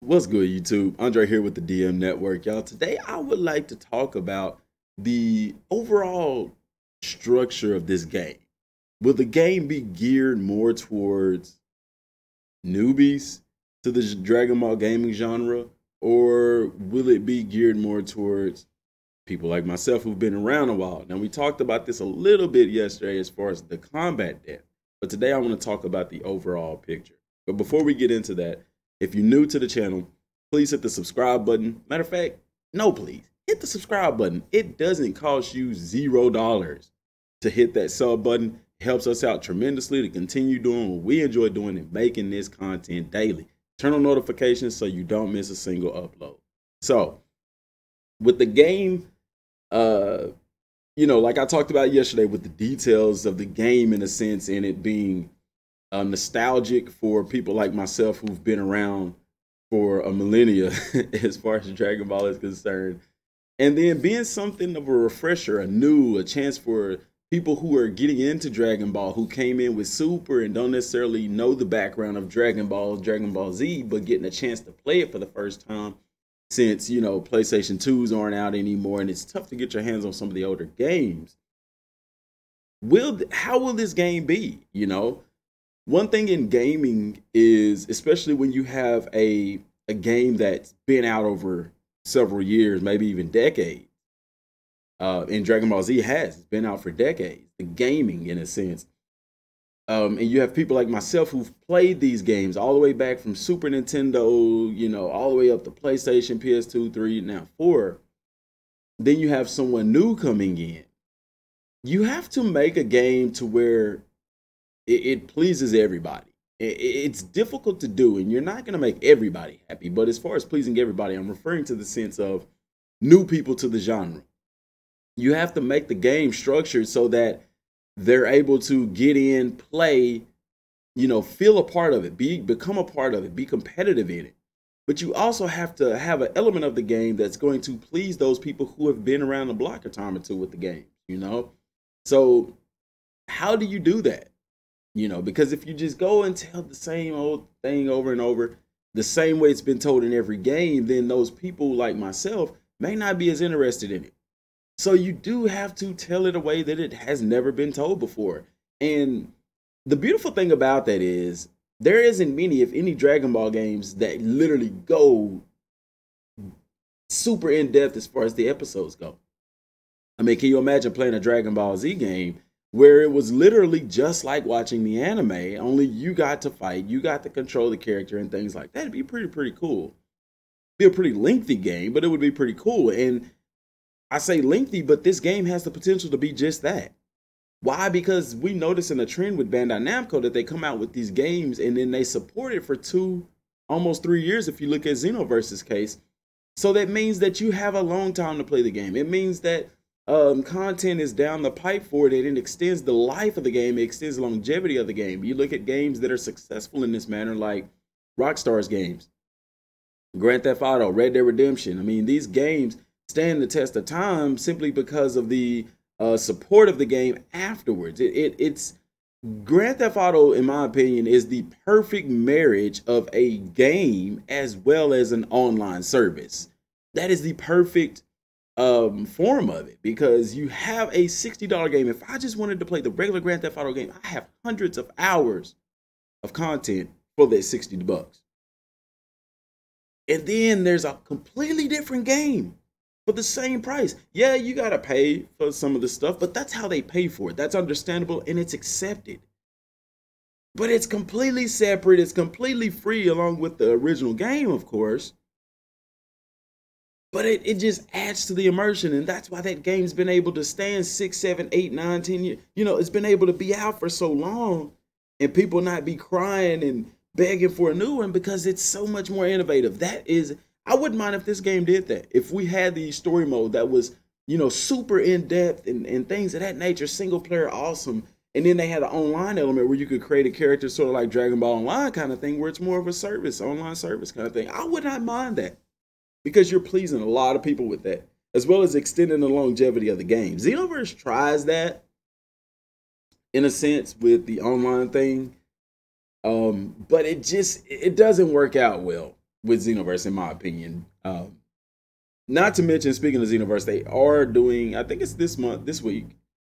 What's good, YouTube? Andre here with the DM Network, y'all. Today, I would like to talk about the overall structure of this game. Will the game be geared more towards newbies to the Dragon Ball gaming genre, or will it be geared more towards people like myself who've been around a while? Now, we talked about this a little bit yesterday as far as the combat depth, but today I want to talk about the overall picture. But before we get into that, if you're new to the channel, please hit the subscribe button. Matter of fact, no, please hit the subscribe button. It doesn't cost you $0 to hit that sub button. It helps us out tremendously to continue doing what we enjoy doing and making this content daily. Turn on notifications so you don't miss a single upload. So with the game, like I talked about yesterday with the details of the game in a sense, and it being nostalgic for people like myself who've been around for a millennia as far as Dragon Ball is concerned. And then being something of a refresher, a chance for people who are getting into Dragon Ball, who came in with Super and don't necessarily know the background of Dragon Ball, Dragon Ball Z, but getting a chance to play it for the first time since, PlayStation 2s aren't out anymore and it's tough to get your hands on some of the older games. How will this game be, One thing in gaming is, especially when you have a game that's been out over several years, maybe even decades, and Dragon Ball Z it's been out for decades, the gaming in a sense. And you have people like myself who've played these games all the way back from Super Nintendo, all the way up to PlayStation, PS2, 3, now 4. Then you have someone new coming in. You have to make a game to where it pleases everybody. It's difficult to do, and you're not going to make everybody happy. But as far as pleasing everybody, I'm referring to the sense of new people to the genre. You have to make the game structured so that they're able to get in, play, feel a part of it, become a part of it, be competitive in it. But you also have to have an element of the game that's going to please those people who have been around the block a time or two with the game, So how do you do that? Because if you just go and tell the same old thing over and over, the same way it's been told in every game, then those people like myself may not be as interested in it. So you do have to tell it a way that it has never been told before. And the beautiful thing about that is there isn't many, if any, Dragon Ball games that literally go super in depth as far as the episodes go. I mean, can you imagine playing a Dragon Ball Z game where it was literally just like watching the anime, only you got to fight, you got to control the character and things like that? It'd be pretty cool. Be a pretty lengthy game, but it would be pretty cool. And I say lengthy, but this game has the potential to be just that. Why? Because we notice in a trend with Bandai Namco that they come out with these games and then they support it for almost 3 years if you look at Xenoverse's case. So that means that you have a long time to play the game. It means that content is down the pipe for it, and it extends the life of the game, it extends the longevity of the game. You look at games that are successful in this manner, like Rockstar's games, Grand Theft Auto, Red Dead Redemption. I mean, these games stand the test of time simply because of the support of the game afterwards. It's Grand Theft Auto, in my opinion, is the perfect marriage of a game as well as an online service. That is the perfect form of it, because you have a $60 game. If I just wanted to play the regular Grand Theft Auto game, I have hundreds of hours of content for that $60. And then there's a completely different game for the same price. Yeah, you got to pay for some of the stuff, but that's how they pay for it. That's understandable and it's accepted. But it's completely separate. It's completely free along with the original game, of course. But it just adds to the immersion, and that's why that game's been able to stand 6, 7, 8, 9, 10 years. It's been able to be out for so long and people not be crying and begging for a new one because it's so much more innovative. I wouldn't mind if this game did that. If we had the story mode that was, super in-depth and things of that nature, single player awesome, and then they had an online element where you could create a character sort of like Dragon Ball Online kind of thing, where it's more of a service, online service kind of thing. I would not mind that, because you're pleasing a lot of people with that, as well as extending the longevity of the game. Xenoverse tries that in a sense with the online thing, but it doesn't work out well. with Xenoverse, in my opinion. Not to mention, speaking of Xenoverse, they are doing, I think it's this week,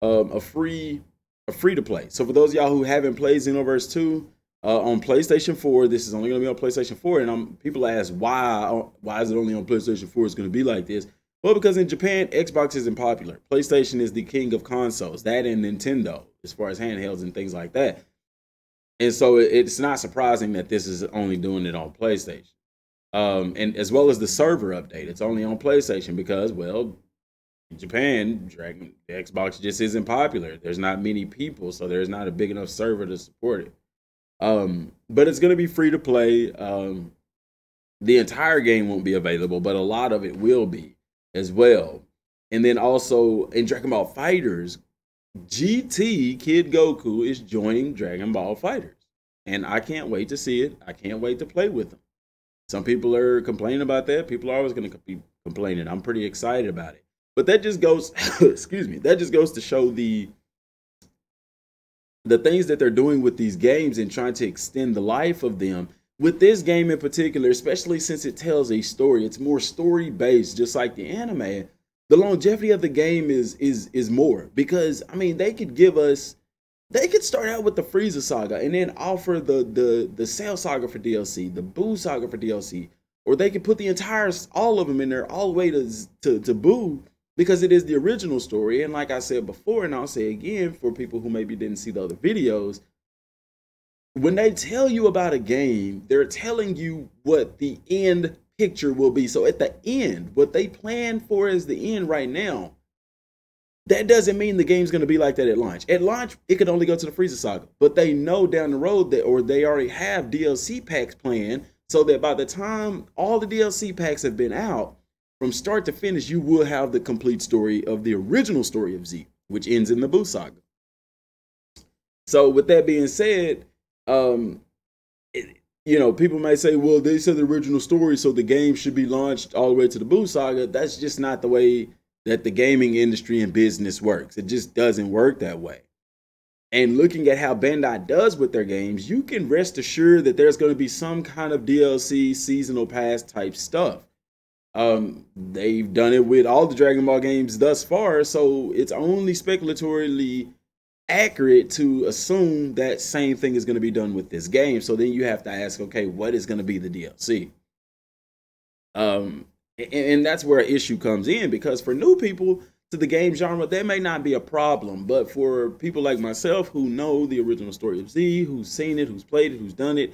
a free to play. So for those of y'all who haven't played Xenoverse 2 on PlayStation 4, this is only going to be on PlayStation 4. And people ask why is it only on PlayStation 4? It's going to be like this. Well, because in Japan, Xbox isn't popular. PlayStation is the king of consoles. That and Nintendo, as far as handhelds and things like that. And so it's not surprising that this is only doing it on PlayStation. And as well as the server update, it's only on PlayStation because, well, in Japan, Xbox just isn't popular. There's not many people, so there's not a big enough server to support it. But it's going to be free to play. The entire game won't be available, but a lot of it will be as well. And then also in Dragon Ball FighterZ, GT Kid Goku is joining Dragon Ball FighterZ. And I can't wait to see it. I can't wait to play with them. Some people are complaining about that. People are always going to be complaining. I'm pretty excited about it. But that just goes, excuse me, that just goes to show the things that they're doing with these games and trying to extend the life of them. With this game in particular, especially since it tells a story, it's more story based, just like the anime. The longevity of the game is more, because I mean they could start out with the Frieza saga and then offer the Cell saga for DLC, the Buu saga for DLC, or they could put all of them in there all the way to Buu, because it is the original story. And like I said before, and I'll say again for people who maybe didn't see the other videos, when they tell you about a game, they're telling you what the end picture will be. So at the end, what they plan for as the end right now, that doesn't mean the game's going to be like that at launch. At launch, it could only go to the Frieza saga, but they know down the road that, or they already have DLC packs planned, so that by the time all the DLC packs have been out, from start to finish, you will have the complete story of the original story of Z, which ends in the Buu saga. So with that being said, people may say, well, they said the original story, so the game should be launched all the way to the Buu saga. That's just not the way that the gaming industry and business works. It just doesn't work that way. And looking at how Bandai does with their games, you can rest assured that there's going to be some kind of DLC, seasonal pass type stuff. They've done it with all the Dragon Ball games thus far, so it's only speculatorily accurate to assume that same thing is going to be done with this game. So then you have to ask, okay, what is going to be the DLC? And that's where an issue comes in, because for new people to the game genre, that may not be a problem. But for people like myself who know the original story of Z, who's seen it, who's played it, who's done it,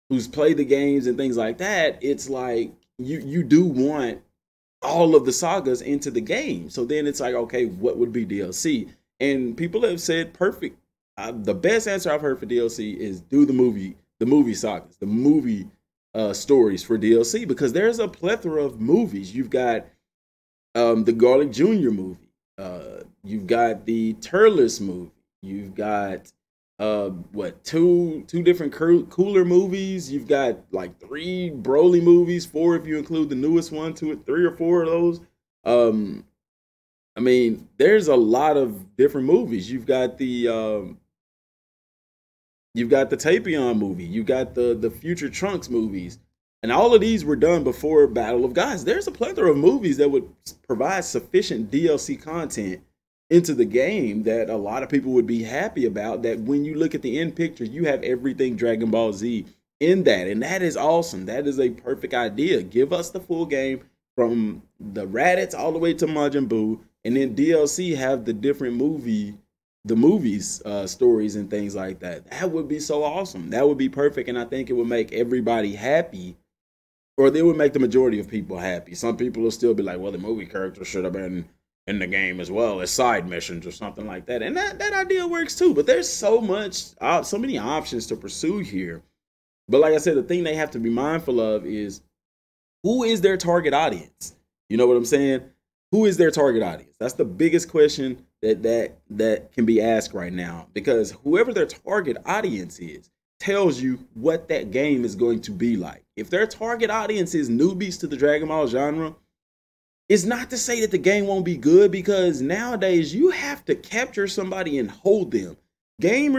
who's played the games and things like that, it's like you do want all of the sagas into the game. So then it's like, okay, what would be DLC? And people have said perfect. The best answer I've heard for DLC is do the movie sagas, the movie stories for DLC, because there's a plethora of movies. You've got the Garlic Jr. movie. You've got the Turles movie. You've got two different Cooler movies. You've got like 3 Broly movies, 4 if you include the newest one, 3 or 4 of those. I mean, there's a lot of different movies. You've got the Tapion movie. You've got the Future Trunks movies. And all of these were done before Battle of Gods. There's a plethora of movies that would provide sufficient DLC content into the game that a lot of people would be happy about, that when you look at the end picture, you have everything Dragon Ball Z in that. And that is awesome. That is a perfect idea. Give us the full game from the Raditz all the way to Majin Buu, and then DLC have the different movies, stories and things like that. That would be so awesome. That would be perfect. And I think it would make everybody happy, or they would make the majority of people happy. Some people will still be like, well, the movie character should have been in the game as well as side missions or something like that. And that idea works too. But there's so many options to pursue here. But like I said, the thing they have to be mindful of is, who is their target audience? You know what I'm saying? Who is their target audience? That's the biggest question that can be asked right now, because whoever their target audience is tells you what that game is going to be like. If their target audience is newbies to the Dragon Ball genre, it's not to say that the game won't be good, because nowadays you have to capture somebody and hold them. Game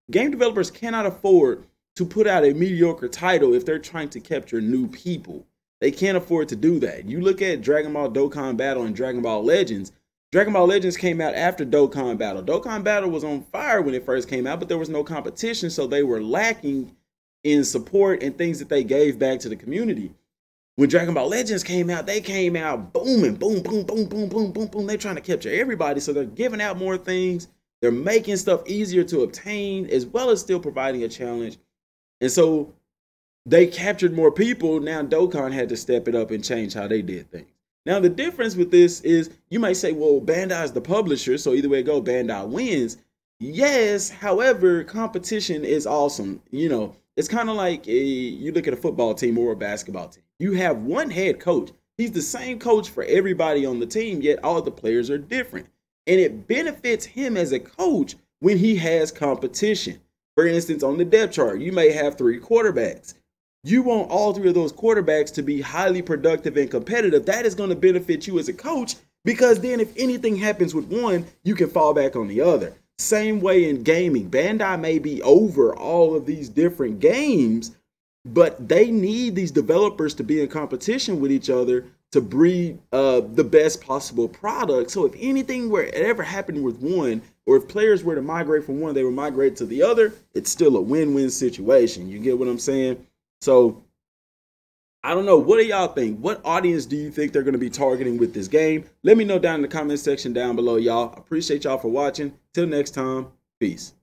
developers cannot afford to put out a mediocre title if they're trying to capture new people. They can't afford to do that. You look at Dragon Ball Dokkan Battle and Dragon Ball Legends. Dragon Ball Legends came out after Dokkan Battle. Dokkan Battle was on fire when it first came out, but there was no competition, so they were lacking in support and things that they gave back to the community. When Dragon Ball Legends came out, they came out booming, boom, boom, boom, boom, boom, boom, boom. They're trying to capture everybody, so they're giving out more things. They're making stuff easier to obtain, as well as still providing a challenge. And so they captured more people. Now Dokkan had to step it up and change how they did things. Now the difference with this is, you might say, well, Bandai is the publisher, so either way it goes, Bandai wins. Yes, however, competition is awesome. You know, it's kind of like you look at a football team or a basketball team. You have one head coach. He's the same coach for everybody on the team, yet all the players are different. And it benefits him as a coach when he has competition. For instance, on the depth chart, you may have 3 quarterbacks. You want all 3 of those quarterbacks to be highly productive and competitive. That is going to benefit you as a coach, because then if anything happens with one, you can fall back on the other. Same way in gaming. Bandai may be over all of these different games, but they need these developers to be in competition with each other to breed the best possible product. So if anything were ever happened with one, or if players were to migrate from one, they would migrate to the other, it's still a win-win situation. You get what I'm saying? So I don't know. What do y'all think? What audience do you think they're going to be targeting with this game? Let me know down in the comment section down below, y'all. Appreciate y'all for watching. Till next time, peace.